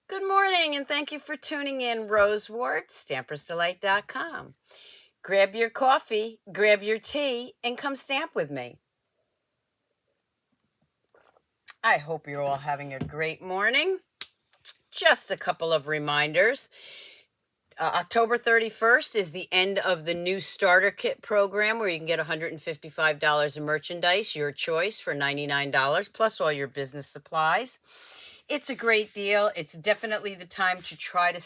Good morning, and thank you for tuning in, Rose Ward, Stampersdelight.com. Grab your coffee, grab your tea, and come stamp with me. I hope you're all having a great morning. Just a couple of reminders. October 31st is the end of the new starter kit program where you can get $155 in merchandise, your choice, for $99, plus all your business supplies. It's a great deal. It's definitely the time to try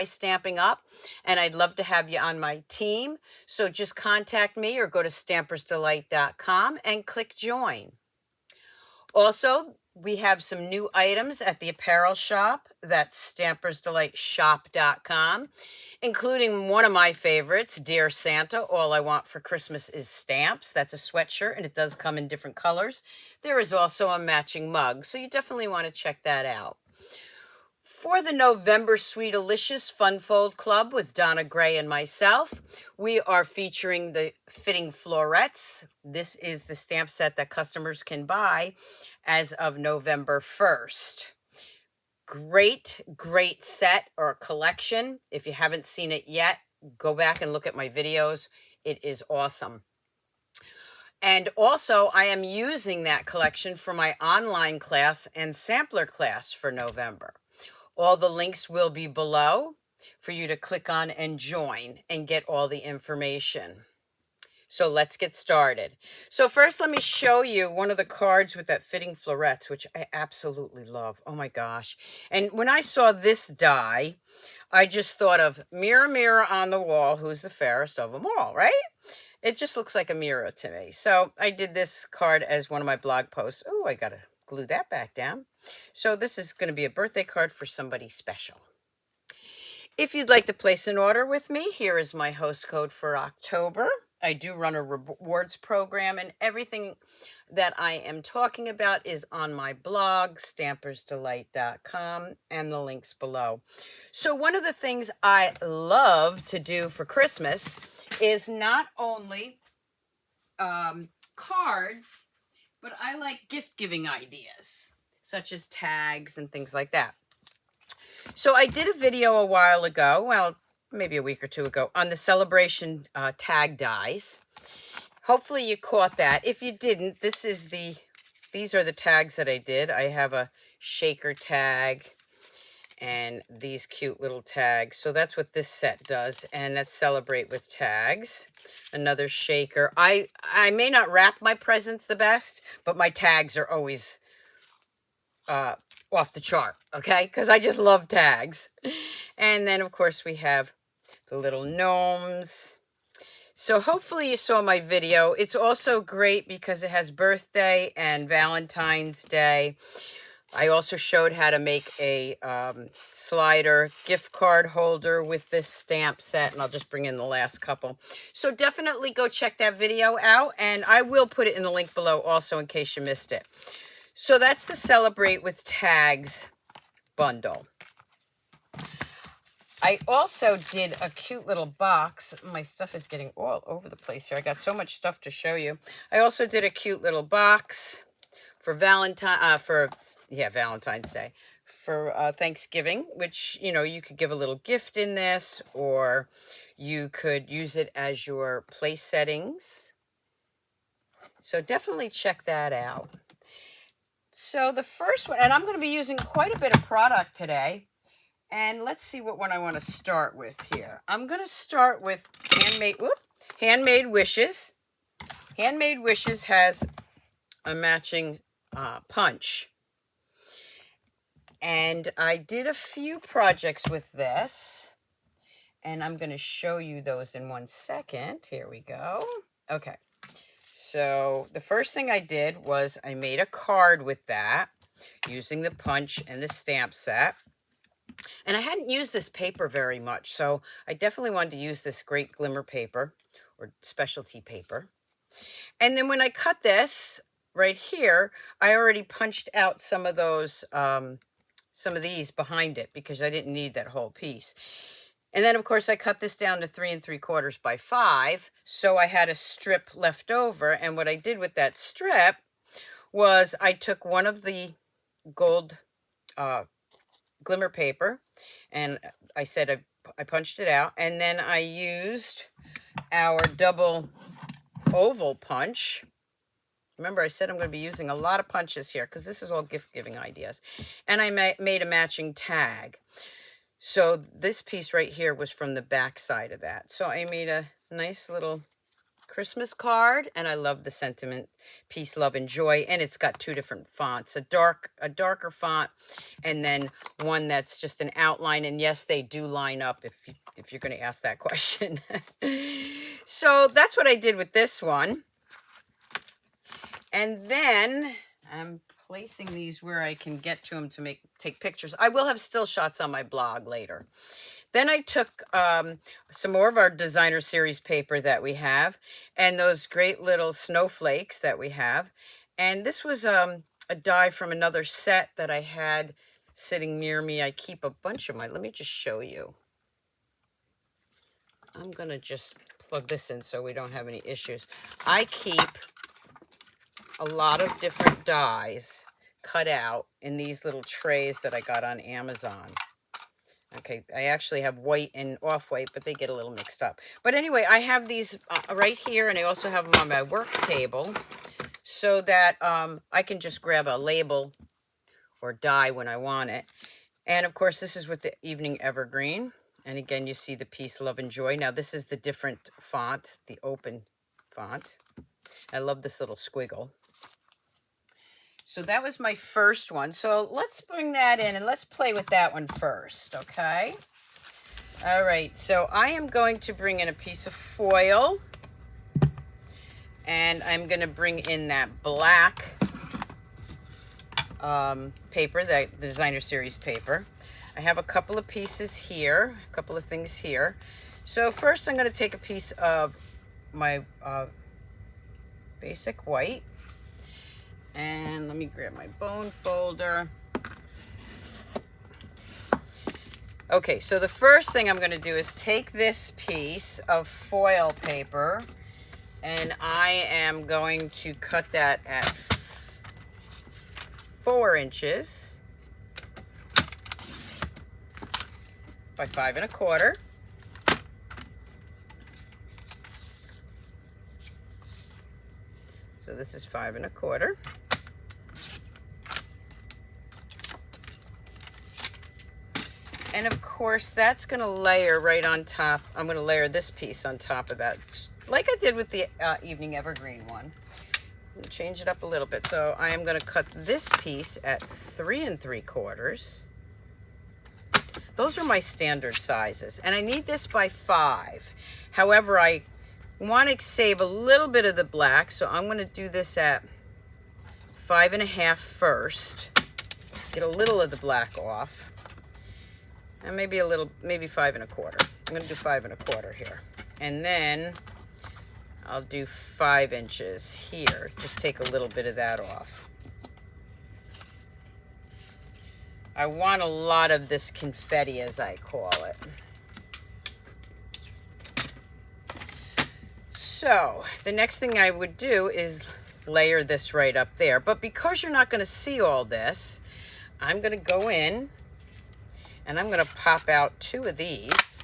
stamping up, and I'd love to have you on my team. So just contact me or go to stampersdelight.com and click join. Also, we have some new items at the apparel shop. That's stampersdelightshop.com, including one of my favorites, Dear Santa, All I Want for Christmas is Stamps. That's a sweatshirt, and it does come in different colors. There is also a matching mug, so you definitely want to check that out. For the November Sweet Licious Fun Fold Club with Donna Gray and myself, we are featuring the Fitting Florets. This is the stamp set that customers can buy as of November 1st. Great set or collection. If you haven't seen it yet, go back and look at my videos. It is awesome. And also, I am using that collection for my online class and sampler class for November. All the links will be below for you to click on and join and get all the information. So let's get started. So first, let me show you one of the cards with that fitting florets, which I absolutely love. Oh my gosh. And when I saw this die, I just thought of mirror, mirror on the wall, who's the fairest of them all, right? It just looks like a mirror to me. So I did this card as one of my blog posts. Oh, I got to glue that back down. So this is going to be a birthday card for somebody special. If you'd like to place an order with me, here is my host code for October. I do run a rewards program, and everything that I am talking about is on my blog, stampersdelight.com, and the links below. So one of the things I love to do for Christmas is not only cards, but I like gift-giving ideas, such as tags and things like that. So I did a video a while ago, well, maybe a week or two ago, on the celebration tag dies. Hopefully you caught that. If you didn't, these are the tags that I did. I have a shaker tag and these cute little tags. So that's what this set does, and that's Celebrate with Tags. Another shaker. I may not wrap my presents the best, but my tags are always off the chart, okay? Because I just love tags. And then, of course, we have the little gnomes. So hopefully you saw my video. It's also great because it has birthday and Valentine's Day. I also showed how to make a slider gift card holder with this stamp set, and I'll just bring in the last couple. So definitely go check that video out, and I will put it in the link below also in case you missed it. So that's the Celebrate with Tags bundle. I also did a cute little box. My stuff is getting all over the place here. I got so much stuff to show you. I also did a cute little box for Valentine's Day, for Thanksgiving, which, you know, you could give a little gift in this, or you could use it as your place settings. So definitely check that out. So the first one, and I'm going to be using quite a bit of product today. And let's see what one I want to start with here. I'm going to start with Handmade Wishes. Handmade Wishes has a matching punch. And I did a few projects with this. And I'm going to show you those in 1 second. Here we go. Okay. So the first thing I did was I made a card with that using the punch and the stamp set. And I hadn't used this paper very much, so I definitely wanted to use this great glimmer paper or specialty paper. And then when I cut this right here, I already punched out some of those, some of these behind it because I didn't need that whole piece. And then, of course, I cut this down to 3 3/4 by 5, so I had a strip left over. And what I did with that strip was I took one of the gold glimmer paper, and I said I punched it out, and then I used our double oval punch. Remember, I said I'm going to be using a lot of punches here because this is all gift giving ideas. And I made a matching tag. So this piece right here was from the back side of that. So I made a nice little Christmas card, and I love the sentiment, peace, love, and joy. And it's got two different fonts, a darker font, and then one that's just an outline. And yes, they do line up if you're going to ask that question. So that's what I did with this one. And then I'm placing these where I can get to them to take pictures. I will have still shots on my blog later. Then I took some more of our designer series paper that we have, and those great little snowflakes that we have. And this was a die from another set that I had sitting near me. I keep a bunch of let me just show you. I'm going to just plug this in so we don't have any issues. I keep a lot of different dies cut out in these little trays that I got on Amazon. Okay, I actually have white and off-white, but they get a little mixed up. But anyway, I have these right here, and I also have them on my work table so that I can just grab a label or die when I want it. And of course, this is with the Evening Evergreen. And again, you see the peace, love, and joy. Now, this is the different font, the open font. I love this little squiggle. So that was my first one. So let's bring that in and let's play with that one first, okay? All right, so I am going to bring in a piece of foil, and I'm going to bring in that black paper, that designer series paper. I have a couple of pieces here, a couple of things here. So first I'm going to take a piece of my basic white. And let me grab my bone folder. Okay, so the first thing I'm going to do is take this piece of foil paper, and I am going to cut that at 4 inches by 5 1/4. So this is 5 1/4. And of course, that's going to layer right on top. I'm going to layer this piece on top of that, like I did with the Evening Evergreen one. Change it up a little bit. So I am going to cut this piece at 3 3/4. Those are my standard sizes. And I need this by 5. However, I want to save a little bit of the black, so I'm going to do this at 5 1/2 first. Get a little of the black off. And maybe 5 1/4. I'm going to do 5 1/4 here. And then I'll do 5 inches here. Just take a little bit of that off. I want a lot of this confetti, as I call it. So the next thing I would do is layer this right up there. But because you're not going to see all this, I'm going to go in and I'm going to pop out 2 of these.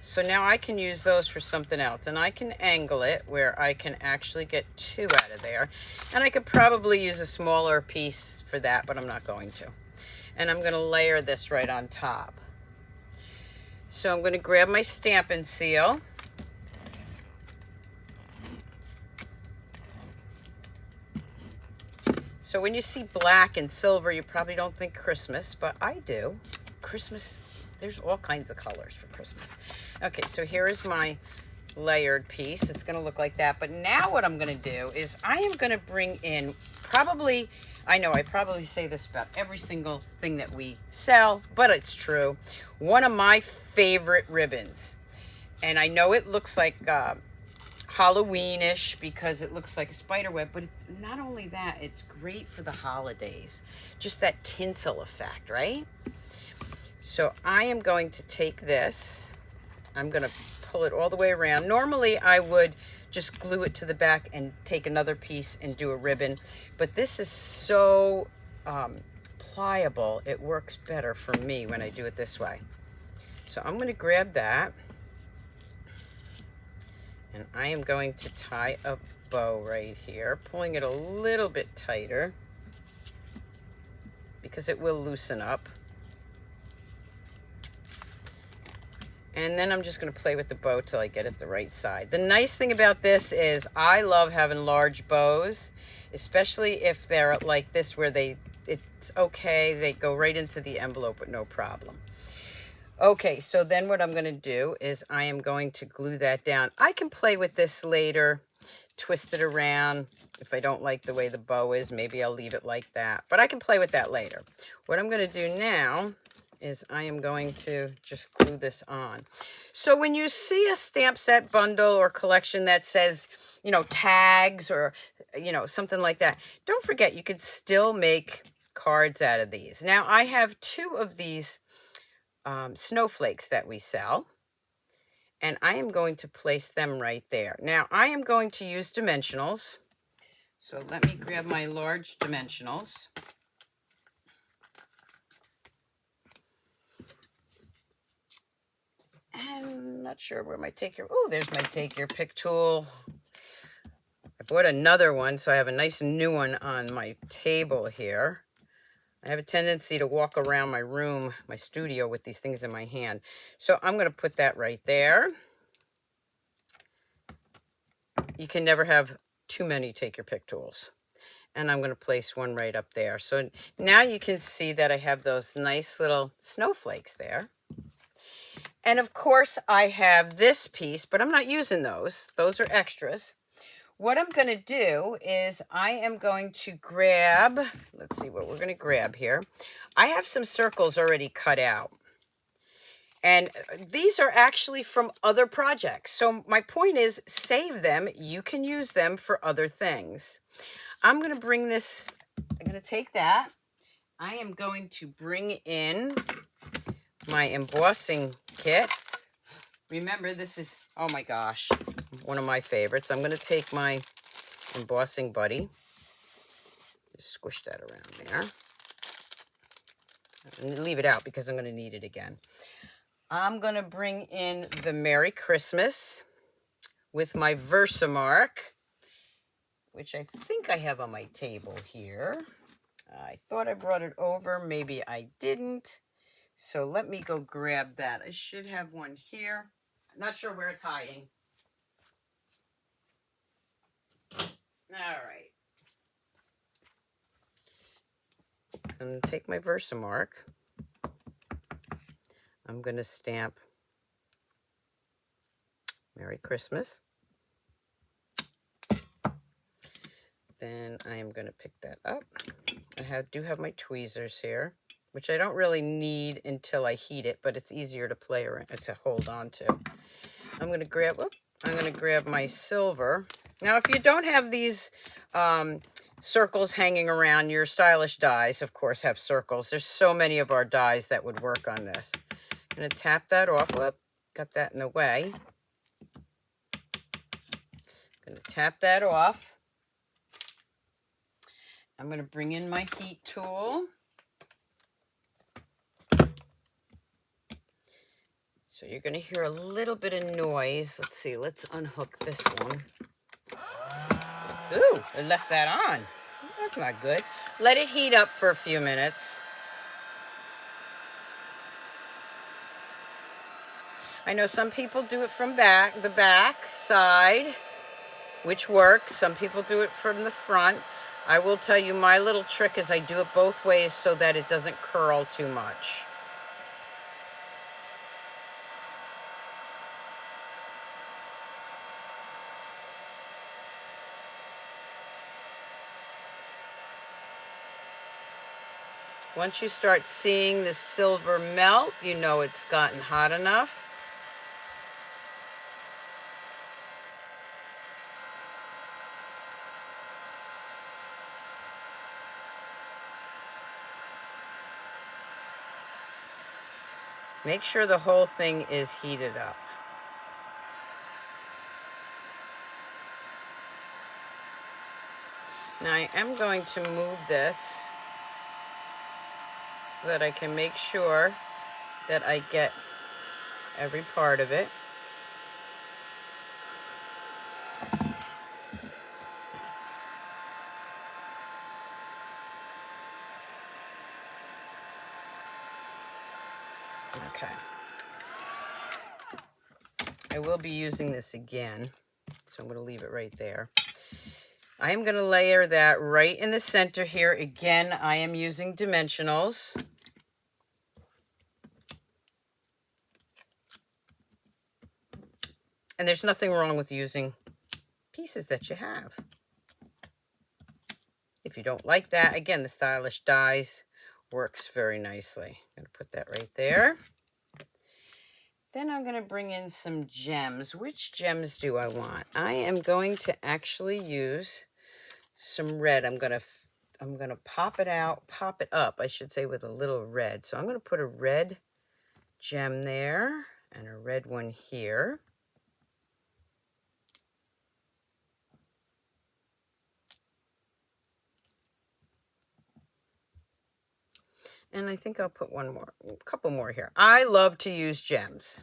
So now I can use those for something else. And I can angle it where I can actually get 2 out of there. And I could probably use a smaller piece for that, but I'm not going to. And I'm going to layer this right on top. So I'm going to grab my Stampin' Seal. So when you see black and silver, you probably don't think Christmas, but I do. Christmas, there's all kinds of colors for Christmas. Okay, so here is my layered piece. It's going to look like that. But now what I'm going to do is I am going to bring in probably, I know I probably say this about every single thing that we sell, but it's true. One of my favorite ribbons. And I know it looks like Halloweenish because it looks like a spider web, but not only that, it's great for the holidays. Just that tinsel effect, right? So I am going to take this. I'm going to pull it all the way around. Normally I would just glue it to the back and take another piece and do a ribbon, but this is so pliable, it works better for me when I do it this way. So I'm going to grab that, and I am going to tie a bow right here, pulling it a little bit tighter because it will loosen up. And then I'm just going to play with the bow till I get it the right side. The nice thing about this is I love having large bows, especially if they're like this where it's okay, they go right into the envelope with no problem. Okay, so then what I'm going to do is I am going to glue that down. I can play with this later, twist it around. If I don't like the way the bow is, maybe I'll leave it like that. But I can play with that later. What I'm going to do now is I am going to just glue this on. So when you see a stamp set bundle or collection that says, you know, tags or, you know, something like that, don't forget you could still make cards out of these. Now I have 2 of these snowflakes that we sell, and I am going to place them right there. Now I am going to use dimensionals, so let me grab my large dimensionals. And I'm not sure where my there's my take your pick tool. I bought another one, so I have a nice new one on my table here. I have a tendency to walk around my room, my studio, with these things in my hand. So I'm going to put that right there. You can never have too many take your pick tools. And I'm going to place one right up there. So now you can see that I have those nice little snowflakes there. And of course I have this piece, but I'm not using those. Those are extras. What I'm going to do is I am going to grab, let's see what we're going to grab here. I have some circles already cut out. And these are actually from other projects. So my point is, save them. You can use them for other things. I'm going to bring this, I'm going to take that. I am going to bring in my embossing kit. Remember, this is, oh my gosh, one of my favorites. I'm going to take my embossing buddy. Just squish that around there. And leave it out because I'm going to need it again. I'm going to bring in the Merry Christmas with my Versamark, which I think I have on my table here. I thought I brought it over. Maybe I didn't. So let me go grab that. I should have one here. I'm not sure where it's hiding. All right. I'm going to take my Versamark. I'm going to stamp Merry Christmas. Then I am going to pick that up. I do have my tweezers here, which I don't really need until I heat it, but it's easier to play around, to hold on to. I'm going to grab my silver. Now, if you don't have these circles hanging around, your stylish dies, of course, have circles. There's so many of our dies that would work on this. I'm going to tap that off. Whoop, got that in the way. I'm going to tap that off. I'm going to bring in my heat tool. So you're going to hear a little bit of noise. Let's see. Let's unhook this one. Ooh, I left that on. That's not good. Let it heat up for a few minutes. I know some people do it from the back side, which works. Some people do it from the front. I will tell you, my little trick is I do it both ways so that it doesn't curl too much. Once you start seeing the silver melt, you know it's gotten hot enough. Make sure the whole thing is heated up. Now I am going to move this so that I can make sure that I get every part of it. Okay. I will be using this again, so I'm going to leave it right there. I am going to layer that right in the center here. Again, I am using dimensionals. And there's nothing wrong with using pieces that you have. If you don't like that, again, the Stylish Dies works very nicely. I'm going to put that right there. Then I'm going to bring in some gems. Which gems do I want? I am going to actually use some red. I'm going to pop it up, I should say, with a little red. So I'm going to put a red gem there and a red one here. And I think I'll put a couple more here. I love to use gems.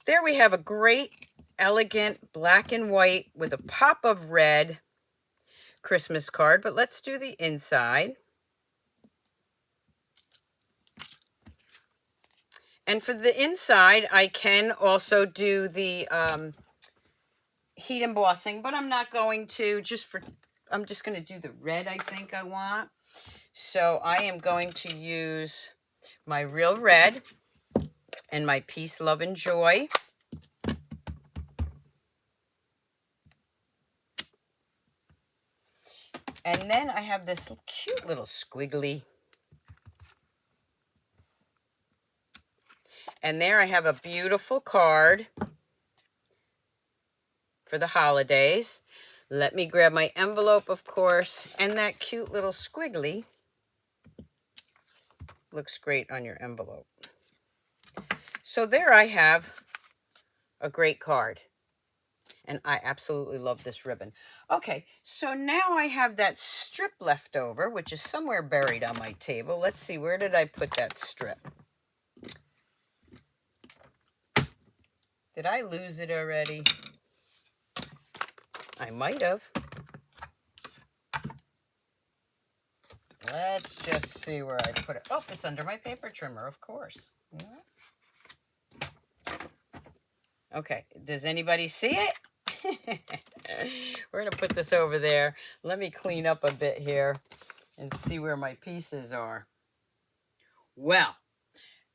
There we have a great, elegant black and white with a pop of red Christmas card. But let's do the inside. And for the inside, I can also do the heat embossing, but I'm not going to. I'm just going to do the red I think I want. So I am going to use my Real Red and my Peace, Love, and Joy. And then I have this cute little squiggly. And there I have a beautiful card for the holidays. Let me grab my envelope, of course, and that cute little squiggly looks great on your envelope. So there I have a great card. And I absolutely love this ribbon. Okay, so now I have that strip left over, which is somewhere buried on my table. Let's see, where did I put that strip? Did I lose it already? I might have. Let's just see where I put it. Oh, it's under my paper trimmer, of course. Okay, does anybody see it? We're going to put this over there. Let me clean up a bit here and see where my pieces are. Well,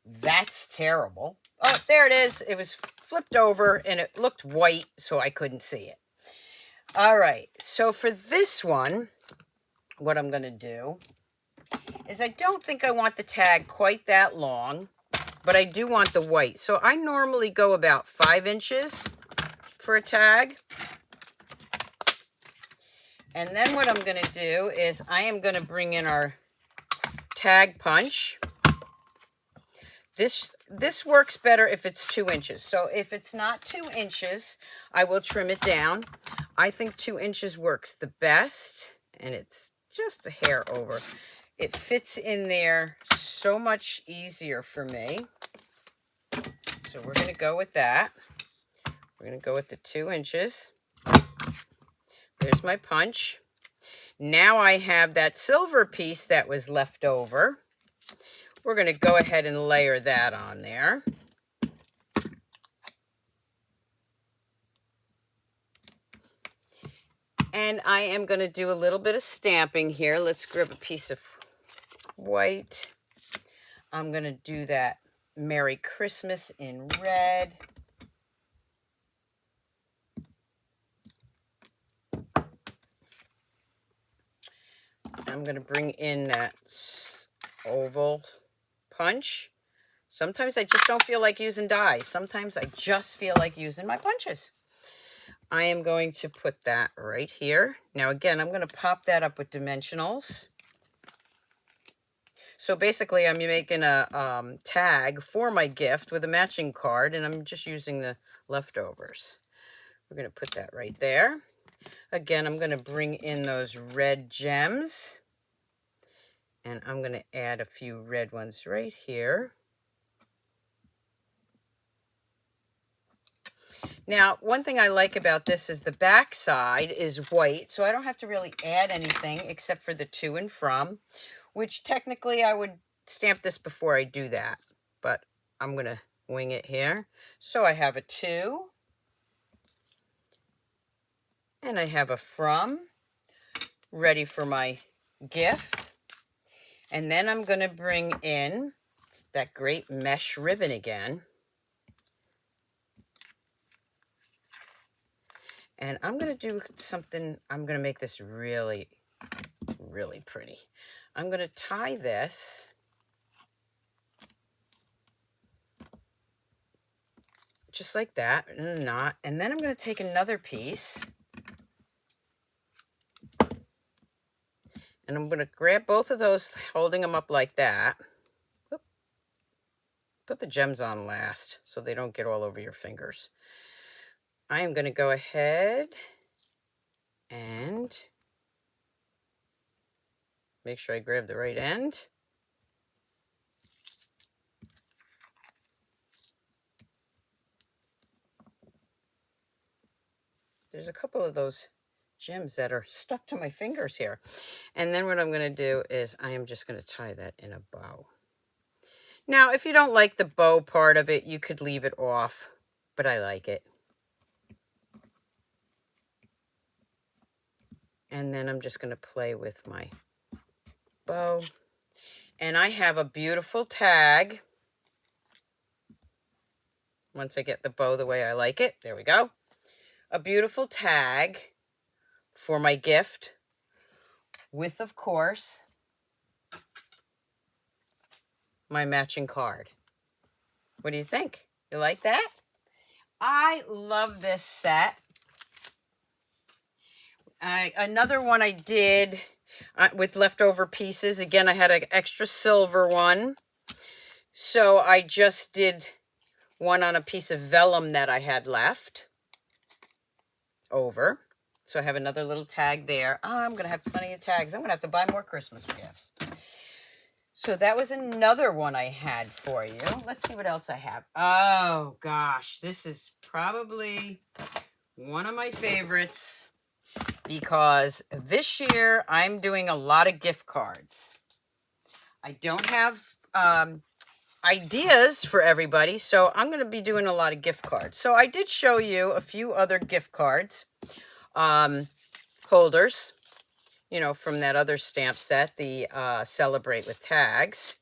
that's terrible. Oh, there it is. It was flipped over and it looked white, so I couldn't see it. All right, so for this one, what I'm going to do is I don't think I want the tag quite that long, but I do want the white. So I normally go about 5 inches for a tag. And then what I'm going to do is I am going to bring in our tag punch. This works better if it's 2 inches. So if it's not 2 inches, I will trim it down. I think 2 inches works the best, and it's just a hair over. It fits in there so much easier for me. So we're going to go with that. We're going to go with the 2 inches. There's my punch. Now I have that silver piece that was left over. We're going to go ahead and layer that on there. And I am going to do a little bit of stamping here. Let's grab a piece of white. I'm going to do that Merry Christmas in red. I'm going to bring in that oval punch. Sometimes I just don't feel like using dies. Sometimes I just feel like using my punches. I am going to put that right here. Now again, I'm going to pop that up with dimensionals. So basically I'm making a tag for my gift with a matching card, and I'm just using the leftovers. We're going to put that right there. Again, I'm going to bring in those red gems. And I'm going to add a few red ones right here. Now, one thing I like about this is the back side is white, so I don't have to really add anything except for the to and from, which technically I would stamp this before I do that, but I'm going to wing it here. So I have a to, and I have a from, ready for my gift. And then I'm going to bring in that great mesh ribbon again. And I'm going to do something, I'm going to make this really, really pretty. I'm going to tie this just like that in a knot. And then I'm going to take another piece and I'm going to grab both of those, holding them up like that. Oop. Put the gems on last so they don't get all over your fingers. I am going to go ahead and make sure I grab the right end. There's a couple of those gems that are stuck to my fingers here. And then what I'm going to do is I am just going to tie that in a bow. Now, if you don't like the bow part of it, you could leave it off, but I like it. And then I'm just going to play with my bow. And I have a beautiful tag. Once I get the bow the way I like it, there we go. A beautiful tag for my gift with, of course, my matching card. What do you think? You like that? I love this set. Another one I did with leftover pieces. Again, I had an extra silver one. So I just did one on a piece of vellum that I had left over. So I have another little tag there. Oh, I'm going to have plenty of tags. I'm going to have to buy more Christmas gifts. So that was another one I had for you. Let's see what else I have. Oh, gosh. This is probably one of my favorites because this year I'm doing a lot of gift cards. I don't have ideas for everybody, so I'm going to be doing a lot of gift cards. So I did show you a few other gift cards, holders, you know, from that other stamp set, the Celebrate with Tags.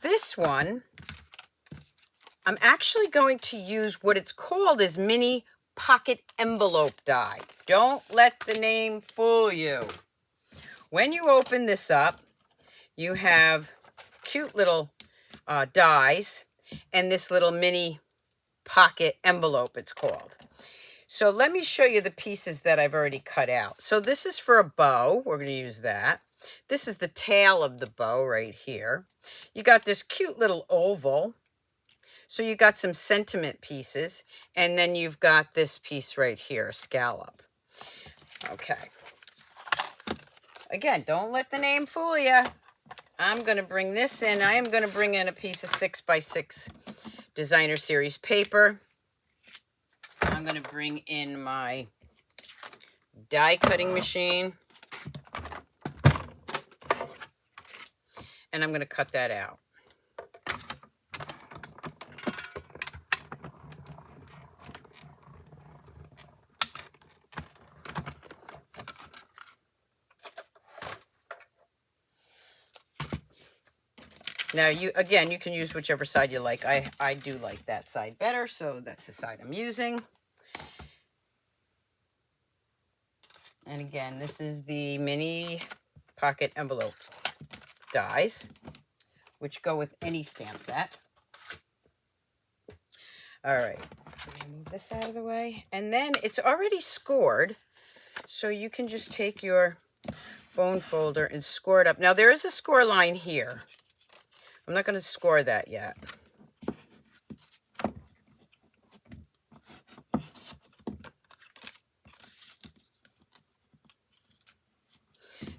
This one, I'm actually going to use what it's called is mini pocket envelope die. Don't let the name fool you. When you open this up, you have cute little dies and this little mini pocket envelope, it's called. So let me show you the pieces that I've already cut out. So this is for a bow. We're going to use that. This is the tail of the bow right here. You got this cute little oval. So you got some sentiment pieces, and then you've got this piece right here, a scallop. Okay. Again, don't let the name fool you. I'm going to bring this in. I am going to bring in a piece of 6x6 designer series paper. I'm going to bring in my die cutting machine. And I'm going to cut that out. Now, you can use whichever side you like. I do like that side better, so that's the side I'm using. And again, this is the mini pocket envelope dies, which go with any stamp set. All right, let me move this out of the way. And then it's already scored, so you can just take your bone folder and score it up. Now, there is a score line here. I'm not going to score that yet.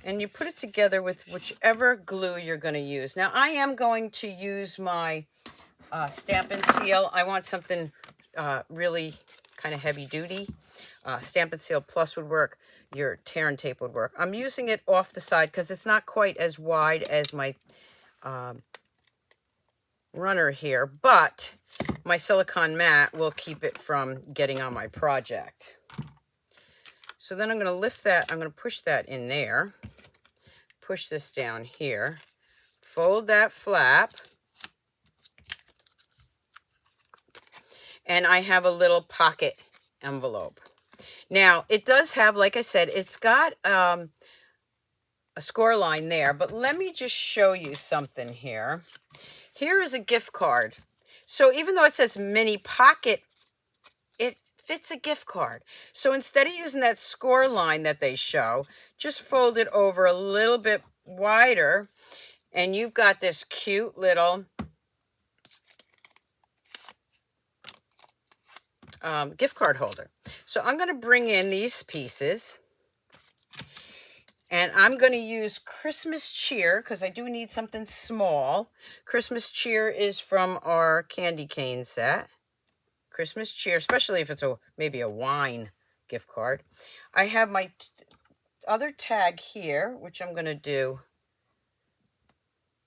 And you put it together with whichever glue you're going to use. Now, I am going to use my Stamp and Seal. I want something really kind of heavy duty. Stamp and Seal Plus would work. Your tear and tape would work. I'm using it off the side because it's not quite as wide as my runner here, but my silicone mat will keep it from getting on my project. So then I'm going to lift that. I'm going to push that in there. Push this down here. Fold that flap. And I have a little pocket envelope. Now, it does have, like I said, it's got a score line there, but let me just show you something here. Here is a gift card. So even though it says mini pocket, it fits a gift card. So instead of using that score line that they show, just fold it over a little bit wider, and you've got this cute little gift card holder. So I'm going to bring in these pieces, and I'm going to use Christmas Cheer because I do need something small. Christmas Cheer is from our candy cane set. Christmas Cheer, especially if it's maybe a wine gift card. I have my other tag here, which I'm going to do.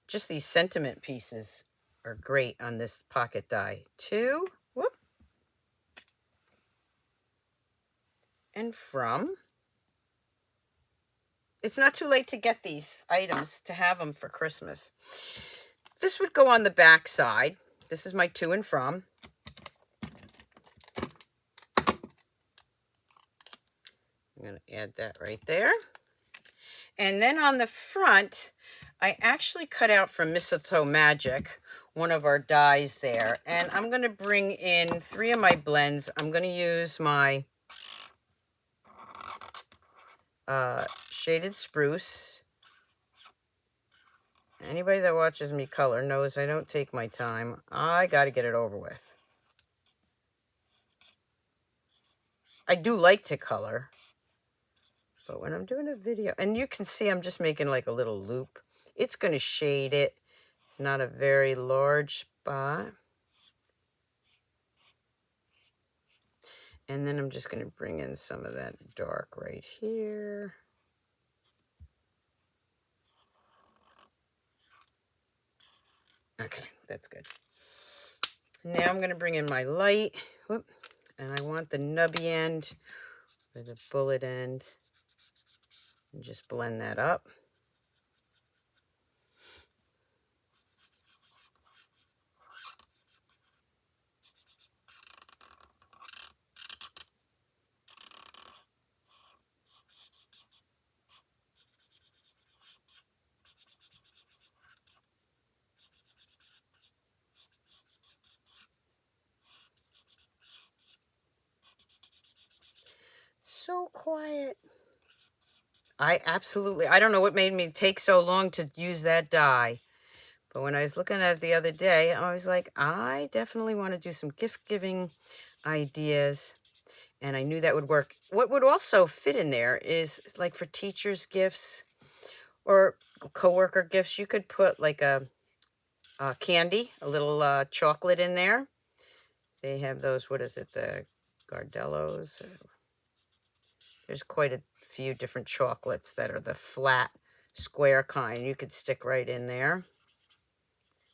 Just these sentiment pieces are great on this pocket die. 2, whoop, and from. It's not too late to get these items, to have them for Christmas. This would go on the back side. This is my to and from. I'm going to add that right there. And then on the front, I actually cut out from Mistletoe Magic, one of our dies there. And I'm going to bring in 3 of my blends. I'm going to use my Shaded Spruce. Anybody that watches me color knows I don't take my time. I got to get it over with. I do like to color, but when I'm doing a video, and you can see I'm just making like a little loop. It's going to shade it. It's not a very large spot. And then I'm just going to bring in some of that dark right here. Okay, that's good. Now I'm going to bring in my light. Whoop. And I want the nubby end or the bullet end. And just blend that up. So quiet. I don't know what made me take so long to use that die. But when I was looking at it the other day, I was like, I definitely want to do some gift giving ideas. And I knew that would work. What would also fit in there is like for teachers' gifts or coworker gifts, you could put like a candy, a little chocolate in there. They have those, what is it, the Gardellos? There's quite a few different chocolates that are the flat, square kind. You could stick right in there.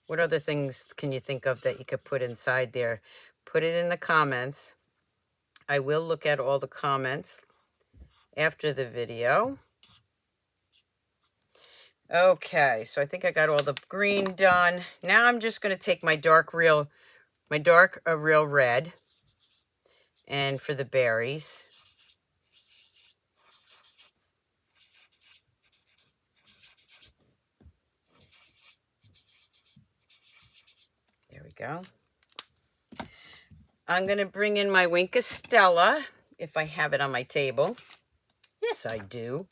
What other things can you think of that you could put inside there? Put it in the comments. I will look at all the comments after the video. Okay, so I think I got all the green done. Now I'm just going to take my dark real red, and for the berries. There we go. I'm going to bring in my Stella, if I have it on my table. Yes, I do.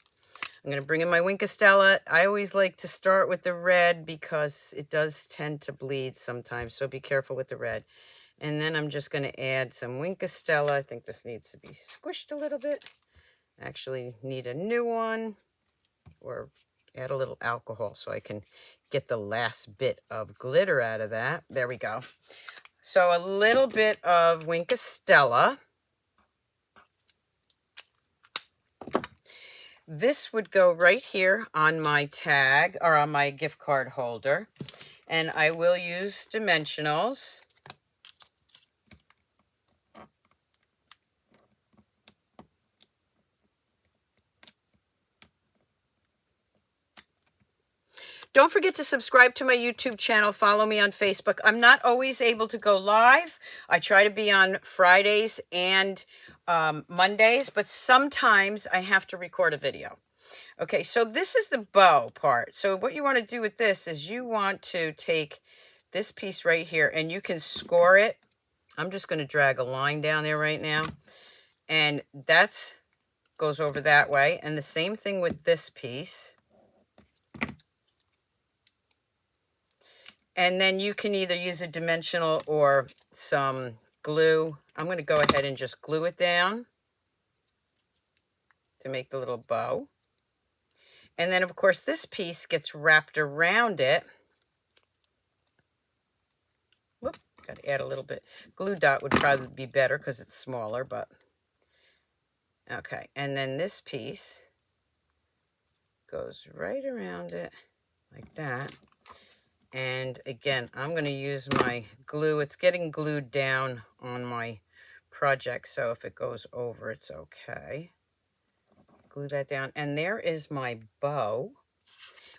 I'm going to bring in my Stella. I always like to start with the red because it does tend to bleed sometimes, so be careful with the red. And then I'm just going to add some Stella. I think this needs to be squished a little bit. Actually need a new one. or add a little alcohol so I can get the last bit of glitter out of that. There we go. So a little bit of Wink of Stella. This would go right here on my tag or on my gift card holder. And I will use dimensionals. Don't forget to subscribe to my YouTube channel. Follow me on Facebook. I'm not always able to go live. I try to be on Fridays and Mondays, but sometimes I have to record a video. Okay, so this is the bow part. So what you want to do with this is you want to take this piece right here and you can score it. I'm just going to drag a line down there right now. And that's goes over that way. And the same thing with this piece. And then you can either use a dimensional or some glue. I'm going to go ahead and just glue it down to make the little bow. And then, of course, this piece gets wrapped around it. Whoop, got to add a little bit. Glue dot would probably be better because it's smaller, but okay. And then this piece goes right around it like that. And again, I'm going to use my glue. It's getting glued down on my project, so if it goes over, it's okay. Glue that down. And there is my bow.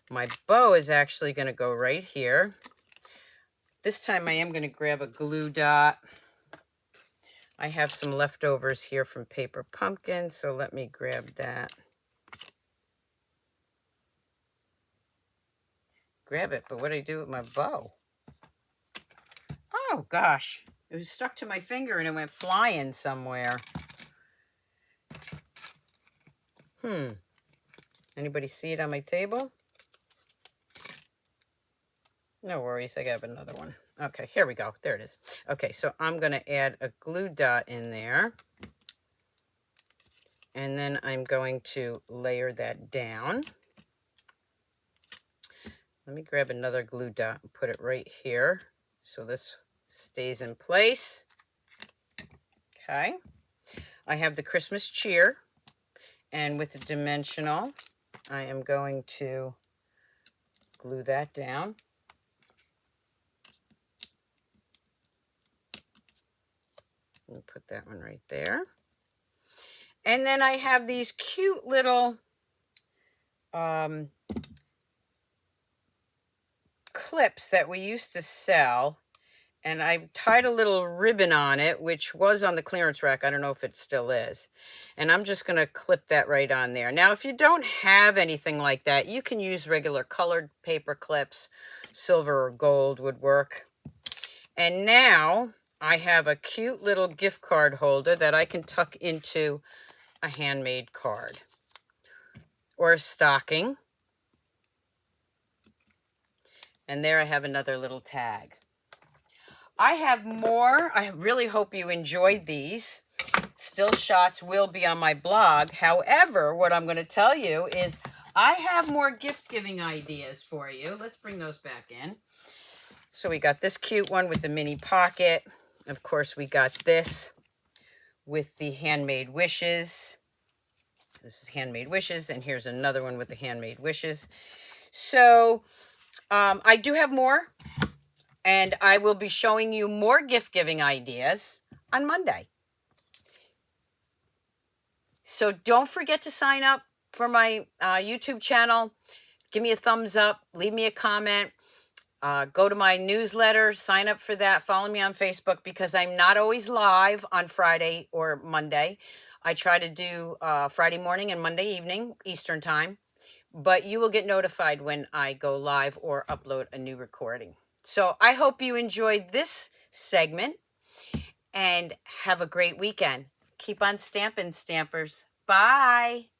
My bow is actually going to go right here. This time I am going to grab a glue dot. I have some leftovers here from Paper Pumpkin, so let me grab that. Grab it, but what do I do with my bow? Oh gosh, it was stuck to my finger and it went flying somewhere. Anybody see it on my table? No worries, I got another one. Okay, here we go. There it is. Okay, so I'm going to add a glue dot in there. And then I'm going to layer that down. Let me grab another glue dot and put it right here so this stays in place. Okay. I have the Christmas cheer, and with the dimensional, I am going to glue that down. Let me put that one right there. And then I have these cute little clips that we used to sell, and I tied a little ribbon on it, which was on the clearance rack. I don't know if it still is. And I'm just going to clip that right on there. Now, if you don't have anything like that, you can use regular colored paper clips. Silver or gold would work. And now I have a cute little gift card holder that I can tuck into a handmade card or a stocking. And there I have another little tag. I have more. I really hope you enjoyed these. Still shots will be on my blog. However, what I'm going to tell you is I have more gift giving ideas for you. Let's bring those back in. So we got this cute one with the mini pocket. Of course, we got this with the handmade wishes. This is handmade wishes, and here's another one with the handmade wishes. So I do have more, and I will be showing you more gift-giving ideas on Monday. So don't forget to sign up for my YouTube channel. Give me a thumbs up. Leave me a comment. Go to my newsletter. Sign up for that. Follow me on Facebook because I'm not always live on Friday or Monday. I try to do Friday morning and Monday evening, Eastern time. But you will get notified when I go live or upload a new recording. So I hope you enjoyed this segment and have a great weekend. Keep on stamping, Stampers. Bye.